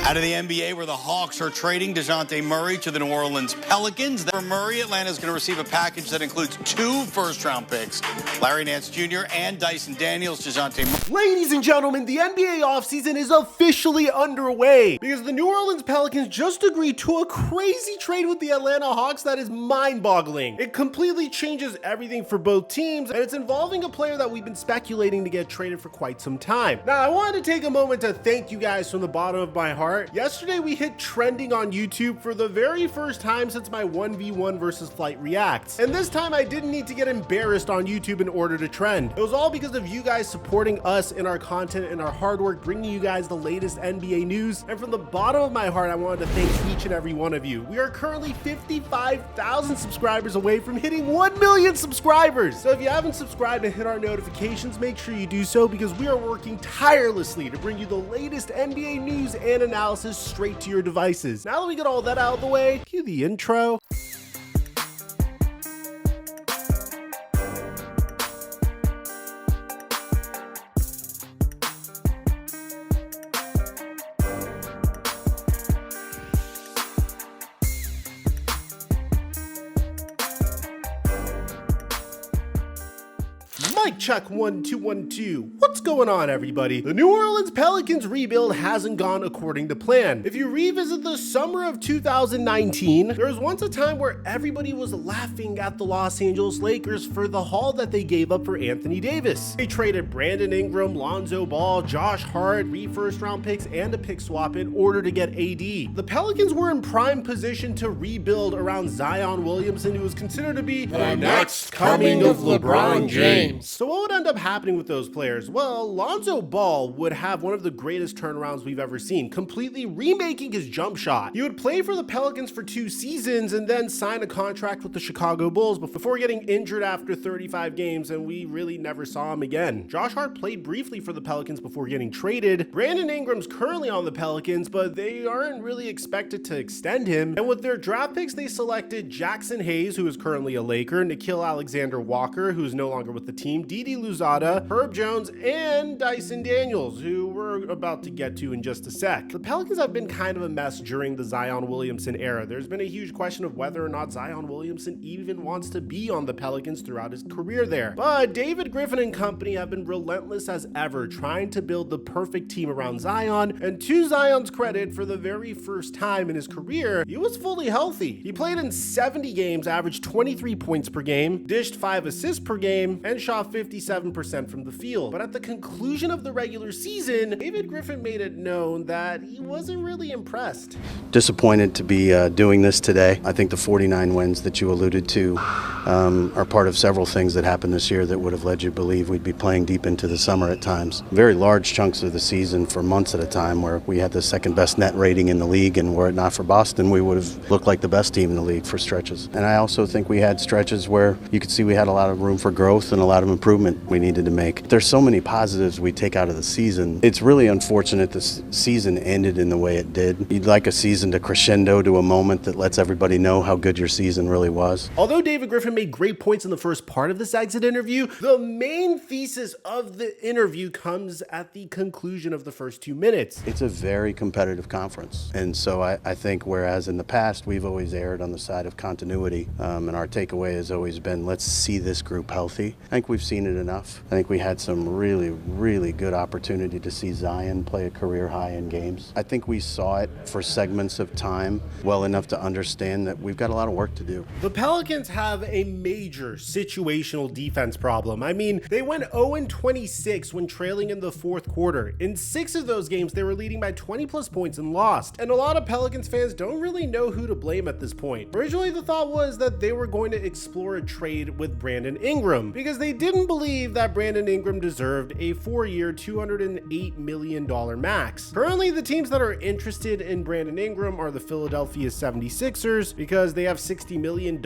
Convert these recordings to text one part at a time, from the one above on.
Out of the NBA, where the Hawks are trading Dejounte Murray to the New Orleans Pelicans. For Murray, Atlanta is going to receive a package that includes 2 first-round picks. Nance Jr. and Dyson Daniels. Dejounte Murray. Ladies and gentlemen, the NBA offseason is officially underway because the New Orleans Pelicans just agreed to a crazy trade with the Atlanta Hawks that is mind-boggling. It completely changes everything for both teams, and it's involving a player that we've been speculating to get traded for quite some time. Now, I wanted to take a moment to thank you guys from the bottom of my heart. Yesterday, we hit trending on YouTube for the very first time since my 1v1 versus Flight Reacts. And this time, I didn't need to get embarrassed on YouTube in order to trend. It was all because of you guys supporting us in our content and our hard work, bringing you guys the latest NBA news. And from the bottom of my heart, I wanted to thank each and every one of you. We are currently 55,000 subscribers away from hitting 1 million subscribers. So if you haven't subscribed and hit our notifications, make sure you do so because we are working tirelessly to bring you the latest NBA news and analysis straight to your devices. Now that we get all that out of the way, cue the intro. Mic check 1 2 1 2. What's going on, everybody? The New Orleans Pelicans rebuild hasn't gone according to plan. If you revisit the summer of 2019, there was once a time where everybody was laughing at the Los Angeles Lakers for the haul that they gave up for Anthony Davis. They traded Brandon Ingram, Lonzo Ball, Josh Hart, 3 first-round picks, and a pick swap in order to get AD. The Pelicans were in prime position to rebuild around Zion Williamson, who was considered to be the next coming of LeBron James. So what would end up happening with those players? Well, Lonzo Ball would have one of the greatest turnarounds we've ever seen, completely remaking his jump shot. He would play for the Pelicans for 2 seasons and then sign a contract with the Chicago Bulls before getting injured after 35 games, and we really never saw him again. Josh Hart played briefly for the Pelicans before getting traded. Brandon Ingram's currently on the Pelicans, but they aren't really expected to extend him. And with their draft picks, they selected Jackson Hayes, who is currently a Laker, Nickeil Alexander-Walker, who is no longer with the team, Didi Louzada, Herb Jones, and Dyson Daniels, who we're about to get to in just a sec. The Pelicans have been kind of a mess during the Zion Williamson era. There's been a huge question of whether or not Zion Williamson even wants to be on the Pelicans throughout his career there. But David Griffin and company have been relentless as ever, trying to build the perfect team around Zion, and to Zion's credit, for the very first time in his career, he was fully healthy. He played in 70 games, averaged 23 points per game, dished 5 assists per game, and shot 57% from the field. But at the conclusion of the regular season, David Griffin made it known that he wasn't really impressed. Disappointed to be doing this today. I think the 49 wins that you alluded to are part of several things that happened this year that would have led you to believe we'd be playing deep into the summer at times. Very large chunks of the season for months at a time where we had the second best net rating in the league, and were it not for Boston, we would have looked like the best team in the league for stretches. And I also think we had stretches where you could see we had a lot of room for growth and a lot of improvement we needed to make. There's so many positives we take out of the season. It's really unfortunate this season ended in the way it did. You'd like a season to crescendo to a moment that lets everybody know how good your season really was. Although David Griffin made great points in the first part of this exit interview, the main thesis of the interview comes at the conclusion of the first 2 minutes. It's a very competitive conference. And so I think whereas in the past we've always erred on the side of continuity, and our takeaway has always been, let's see this group healthy. I think we've seen it enough. I think we had some really good opportunity to see Zion play a career high in games. I think we saw it for segments of time well enough to understand that we've got a lot of work to do. The Pelicans have a major situational defense problem. I mean, they went 0-26 when trailing in the fourth quarter. In 6 of those games, they were leading by 20 plus points and lost. And a lot of Pelicans fans don't really know who to blame at this point. Originally, the thought was that they were going to explore a trade with Brandon Ingram because they didn't believe that Brandon Ingram deserved a 4-year, $208 million max. Currently, the teams that are interested in Brandon Ingram are the Philadelphia 76ers because they have $60 million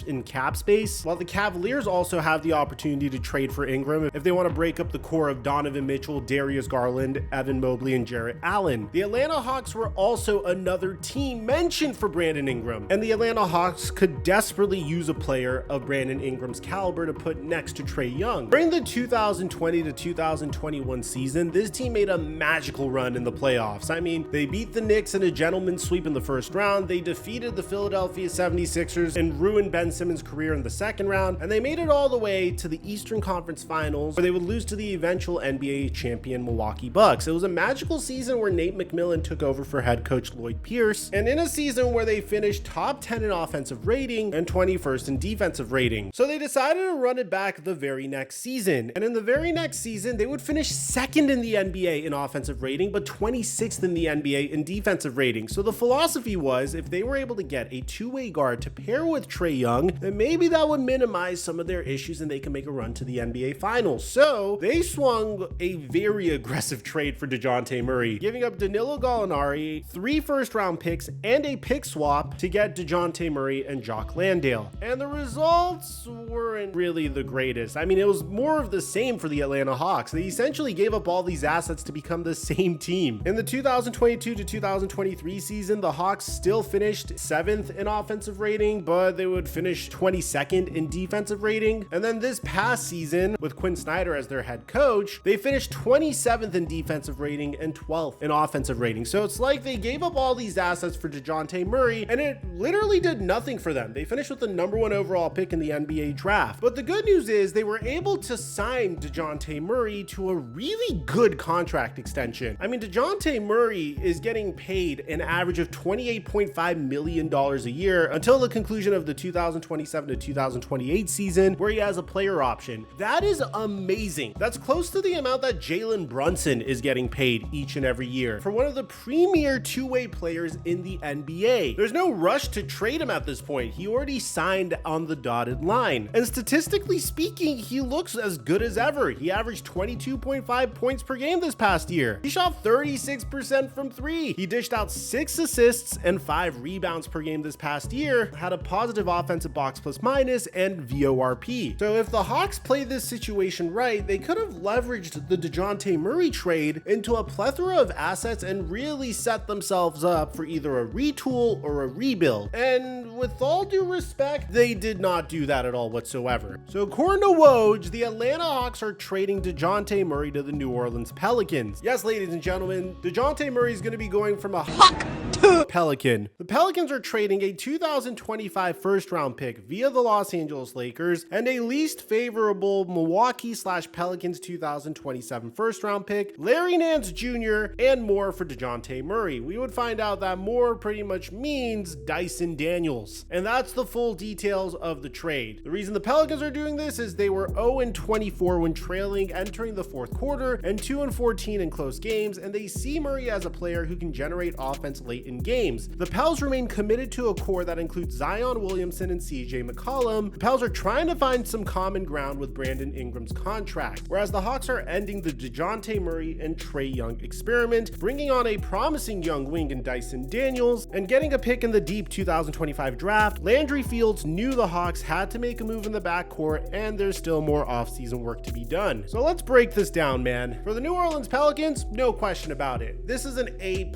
in cap space, while the Cavaliers also have the opportunity to trade for Ingram if they want to break up the core of Donovan Mitchell, Darius Garland, Evan Mobley, and Jarrett Allen. The Atlanta Hawks were also another team mentioned for Brandon Ingram, and the Atlanta Hawks could desperately use a player of Brandon Ingram's caliber to put next to Trae Trae Young. During the 2020 to 2021 season, this team made a magical run in the playoffs. I mean, they beat the Knicks in a gentleman's sweep in the first round, they defeated the Philadelphia 76ers and ruined Ben Simmons' career in the second round, and they made it all the way to the Eastern Conference Finals, where they would lose to the eventual NBA champion Milwaukee Bucks. It was a magical season where Nate McMillan took over for head coach Lloyd Pierce, and in a season where they finished top 10 in offensive rating and 21st in defensive rating. So they decided to run it back the very next season, and in the very next season they would finish second in the NBA in offensive rating but 26th in the NBA in defensive rating. So the philosophy was, if they were able to get a two-way guard to pair with Trae Young, then maybe that would minimize some of their issues and they can make a run to the NBA Finals. So they swung a very aggressive trade for Dejounte Murray, giving up Danilo Gallinari, 3 first-round picks, and a pick swap to get Dejounte Murray and Jock Landale. And the results weren't really the greatest. I mean, it was more of the same for the Atlanta Hawks. They essentially gave up all these assets to become the same team. In the 2022 to 2023 season, the Hawks still finished 7th in offensive rating, but they would finish 22nd in defensive rating. And then this past season, with Quinn Snyder as their head coach, they finished 27th in defensive rating and 12th in offensive rating. So it's like they gave up all these assets for Dejounte Murray, and it literally did nothing for them. They finished with the #1 overall pick in the NBA draft. But the good news is they were able to sign Dejounte Murray to a really good contract extension. I mean, Dejounte Murray is getting paid an average of $28.5 million a year until the conclusion of the 2027 to 2028 season, where he has a player option. That is amazing. That's close to the amount that Jalen Brunson is getting paid each and every year for one of the premier two-way players in the NBA. There's no rush to trade him at this point. He already signed on the dotted line. And statistically speaking, he looks as good as ever. He averaged 22.5 points per game this past year. He shot 36% from 3. He dished out 6 assists and 5 rebounds per game this past year, had a positive offensive box plus minus and VORP. So if the Hawks play this situation right, they could have leveraged the Dejounte Murray trade into a plethora of assets and really set themselves up for either a retool or a rebuild. And with all due respect, they did not do that at all whatsoever. So according to Woj, the Atlanta Hawks are trading Dejounte Murray to the New Orleans Pelicans. Yes, ladies and gentlemen, Dejounte Murray is going to be going from a Hawk to Pelican. The Pelicans are trading a 2025 first-round pick via the Los Angeles Lakers and a least favorable Milwaukee/Pelicans 2027 first-round pick, Larry Nance Jr., and more for Dejounte Murray. We would find out that more pretty much means Dyson Daniels. And that's the full details of the trade. The reason the Pelicans are doing this is they were 0-24 when trailing entering the fourth quarter and 2-14 in close games, and they see Murray as a player who can generate offense late in games. The Pels remain committed to a core that includes Zion Williamson and CJ McCollum. The Pels are trying to find some common ground with Brandon Ingram's contract, whereas the Hawks are ending the Dejounte Murray and Trae Young experiment, bringing on a promising young wing in Dyson Daniels, and getting a pick in the deep 2025 draft. Landry Fields knew the Hawks had to make a move in the backcourt, and there's still more offseason work to be done. So let's break this down, man. For the New Orleans Pelicans, no question about it. This is an A++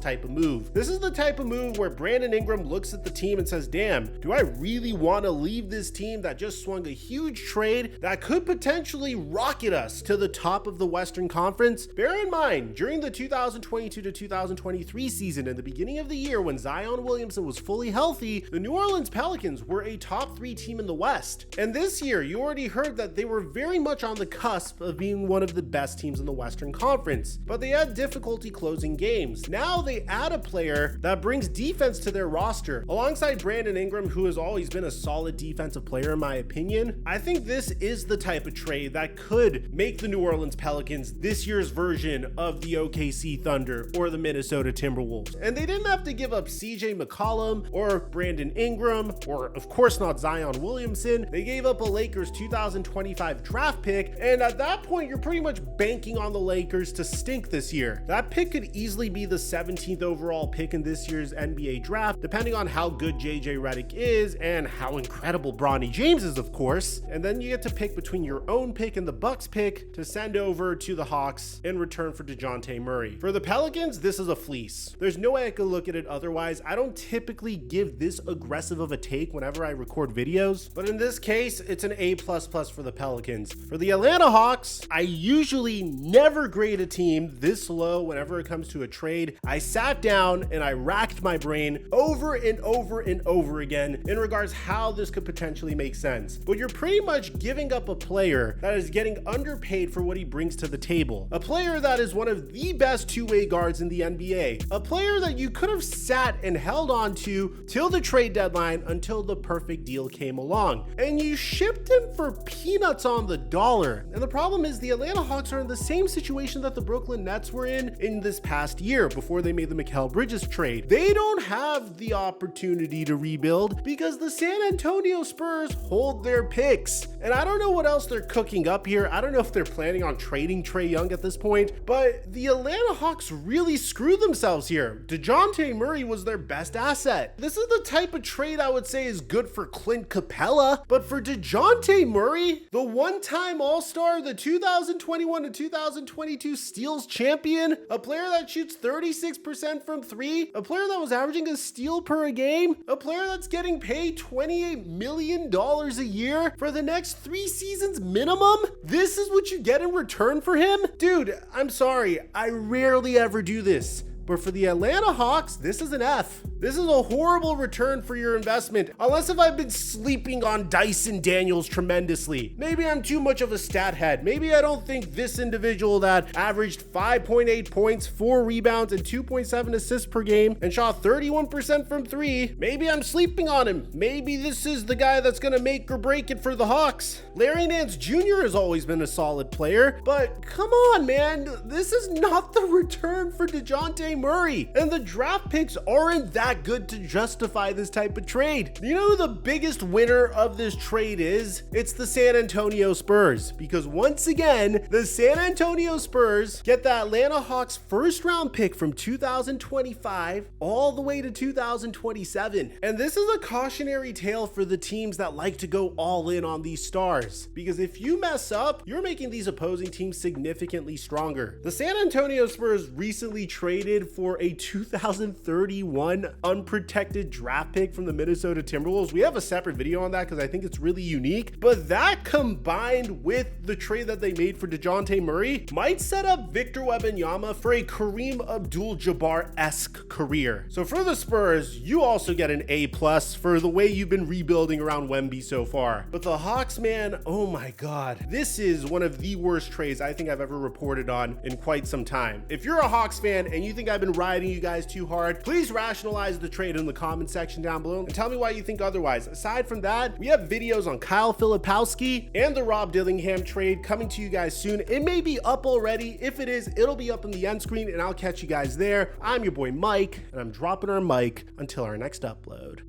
type of move. This is the type of move where Brandon Ingram looks at the team and says, damn, do I really want to leave this team that just swung a huge trade that could potentially rocket us to the top of the Western Conference? Bear in mind, during the 2022 to 2023 season, in the beginning of the year when Zion Williamson was fully healthy, the New Orleans Pelicans were a top 3 team in the West. And this year, you already heard that they were very much on the cusp of being one of the best teams in the Western Conference, but they had difficulty closing games. Now they add a player that brings defense to their roster. Alongside Brandon Ingram, who has always been a solid defensive player in my opinion, I think this is the type of trade that could make the New Orleans Pelicans this year's version of the OKC Thunder or the Minnesota Timberwolves. And they didn't have to give up CJ McCollum or Brandon Ingram, or of course not Zion Williamson. They gave up a Lakers 2025 draft pick, and at that point, you're pretty much banking on the Lakers to stink this year. That pick could easily be the 17th overall pick in this year's NBA draft, depending on how good JJ Redick is and how incredible Bronny James is, of course. And then you get to pick between your own pick and the Bucks pick to send over to the Hawks in return for Dejounte Murray. For the Pelicans, this is a fleece. There's no way I could look at it otherwise. I don't typically give this aggressive of a take whenever I record videos, but in this case, it's an A++ for the Pelicans. For the Atlanta Hawks, I usually never grade a team this low whenever it comes to a trade. I sat down and I racked my brain over and over and over again in regards how this could potentially make sense. But you're pretty much giving up a player that is getting underpaid for what he brings to the table. A player that is one of the best two-way guards in the NBA. A player that you could have sat and held on to till the trade deadline until the perfect deal came along. And you shipped him for peanuts on the dollar. And the problem is the Atlanta Hawks are in the same situation that the Brooklyn Nets were in this past year before they made the Mikal Bridges trade. They don't have the opportunity to rebuild because the San Antonio Spurs hold their picks. And I don't know what else they're cooking up here. I don't know if they're planning on trading Trae Young at this point, but the Atlanta Hawks really screwed themselves here. Dejounte Murray was their best asset. This is the type of trade I would say is good for Clint Capella, but for Dejounte Murray, the one-time All-Star, the 2021 to 2022 Steals champion, a player that shoots 36% from three, a player that was averaging a steal per game, a player that's getting paid $28 million a year for the next 3 seasons minimum. This is what you get in return for him? Dude, I'm sorry, I rarely ever do this. But for the Atlanta Hawks, this is an F. This is a horrible return for your investment, unless if I've been sleeping on Dyson Daniels tremendously. Maybe I'm too much of a stat head. Maybe I don't think this individual that averaged 5.8 points, 4 rebounds, and 2.7 assists per game and shot 31% from three. Maybe I'm sleeping on him. Maybe this is the guy that's gonna make or break it for the Hawks. Larry Nance Jr. has always been a solid player, but come on, man. This is not the return for Dejounte Murray, and the draft picks aren't that good to justify this type of trade. You know who the biggest winner of this trade is? It's the San Antonio Spurs, because once again, the San Antonio Spurs get the Atlanta Hawks first round pick from 2025 all the way to 2027. And this is a cautionary tale for the teams that like to go all in on these stars, because if you mess up, you're making these opposing teams significantly stronger. The San Antonio Spurs recently traded for a 2031 unprotected draft pick from the Minnesota Timberwolves. We have a separate video on that because I think it's really unique, but that combined with the trade that they made for Dejounte Murray might set up Victor Wembanyama for a Kareem Abdul-Jabbar-esque career. So for the Spurs, you also get an A+ for the way you've been rebuilding around Wemby so far. But the Hawks, man, oh my God, this is one of the worst trades I think I've ever reported on in quite some time. If you're a Hawks fan and you think I've been riding you guys too hard, please rationalize the trade in the comment section down below and tell me why you think otherwise. Aside from that, we have videos on Kyle Filipowski and the Rob Dillingham trade coming to you guys soon. It may be up already. If it is, it'll be up in the end screen and I'll catch you guys there. I'm your boy Mike, and I'm dropping our mic until our next upload.